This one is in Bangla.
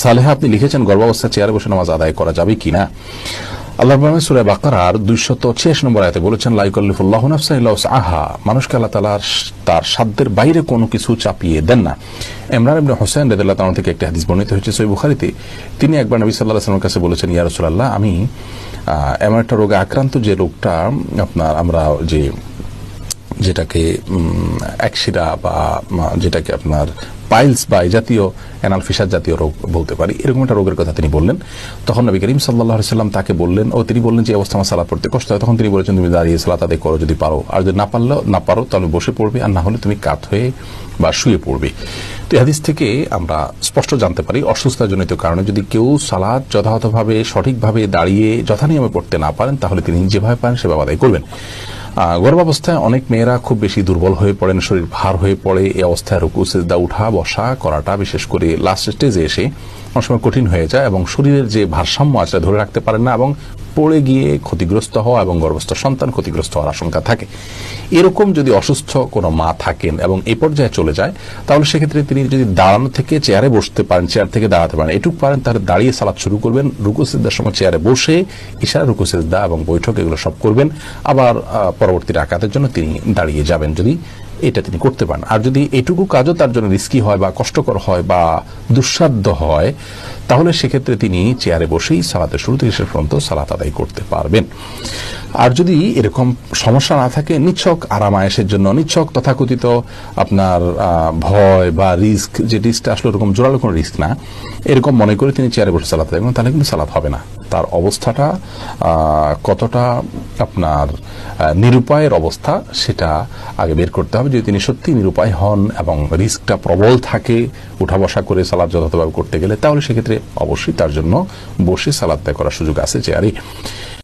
সালেহা আপনি লিখেছেন গর্ভাবস্থায় চেয়ারে বসে নামাজ আদায় করা যাবে কিনা। আল্লাহ সূরা বাকারার 286 নম্বর আয়াতে বলেছেন, লা ইউকাল্লিফুল্লাহু নাফসান ইল্লা উসআহা, মানুষকে আল্লাহ তাআলা তার সাধ্যের বাইরে কোনো কিছু চাপিয়ে দেন না। ইমরান ইবনে হুসাইন রাদিয়াল্লাহু তাআলা থেকে একটা হাদিস বর্ণিত হয়েছে সহিহ বুখারীতে। তিনি একবার নবী সাল্লাল্লাহু আলাইহি ওয়াসাল্লামের কাছে বলেছেন, ইয়া রাসূলুল্লাহ, আমি এমন একটা রোগে আক্রান্ত যে রোগটা আপনার আমরা যেটাকে একশিরা বা যেটাকে আপনার পাইলস বা এই জাতীয় অ্যানাল ফিসার জাতীয় রোগ বলতে পারি, এরকম একটা রোগের কথা তিনি বললেন। তখন নবী করিম সাল্লাল্লাহু আলাইহি সাল্লাম তাকে বললেন, তিনি বললেন যে অবস্থা আমার সালাত পড়তে কষ্ট হয়। তখন তিনি বলেছেন, তুমি দাঁড়িয়ে সালাত আদায় করো যদি পারো, আর যদি না পারো তাহলে বসে পড়বে, আর না হলে তুমি কাত হয়ে বা শুয়ে পড়বে। তো এই হাদিস থেকে আমরা স্পষ্ট জানতে পারি অসুস্থতাজনিত কারণে যদি কেউ সালাত যথাযথভাবে সঠিকভাবে দাঁড়িয়ে যথানিয়মে পড়তে না পারেন, তাহলে তিনি যেভাবে পারেন সেভাবে আদায় করবেন। গর্ভাবস্থায় অনেক মেয়েরা খুব বেশি দুর্বল হয়ে পড়েন, শরীর ভার হয়ে পড়ে। এই অবস্থায় রুকু সিজদা উঠা বসা করাটা বিশেষ করে লাস্ট স্টেজে এসে অনেক সময় কঠিন হয়ে যায় এবং শরীরের যে ভারসাম্য আছে ধরে রাখতে পারেন না এবং পড়ে গিয়ে ক্ষতিগ্রস্ত হওয়া এবং গর্ভস্থ সন্তান ক্ষতিগ্রস্ত হওয়ার আশঙ্কা থাকে। এরকম যদি অসুস্থ কোনো মা থাকেন এবং এই পর্যায়ে চলে যায়, তাহলে সেক্ষেত্রে তিনি যদি দাঁড়ানো থেকে চেয়ারে বসতে পারেন, চেয়ার থেকে দাঁড়াতে পারেন, এটুকু পারেন, তাহলে দাঁড়িয়ে সালাত শুরু করবেন। রুকু সিজদার সময় চেয়ারে বসে ইশারা রুকু সিজদা এবং বৈঠক এগুলো সব করবেন। আবার পরবর্তী রাকাতের জন্য তিনি দাঁড়িয়ে যাবেন যদি এটা তিনি করতে পারেন। আর যদি এটুকু কাজও তার জন্য রিস্কি হয় বা কষ্টকর হয় বা দুঃসাধ্য হয়, তাহলে সেক্ষেত্রে তিনি চেয়ারে বসেই সালাতের শুরু থেকে শেষ পর্যন্ত সালাত আদায় করতে পারবেন। আর যদি এরকম সমস্যা না থাকে, নিছক আরামায়েশের জন্য, নিছক তথাকথিত আপনার ভয় বা রিস্ক, যে রিস্কটা আসলে ওরকম জোরালো কোনো রিস্ক না, এরকম মনে করে তিনি চেয়ারে বসে সালাত আদায় করেন, তাহলে কিন্তু সালাত হবে না। তার অবস্থাটা কতটা আপনার নিরুপায়ের অবস্থা সেটা আগে বের করতে হবে। যদি তিনি সত্যি নিরুপায় হন এবং রিস্কটা প্রবল থাকে উঠা বসা করে সালাত যথাযথভাবে করতে গেলে, তাহলে সেক্ষেত্রে অবশ্যই তার জন্য বসে সালাত আদায় করার সুযোগ আছে চেয়ারে।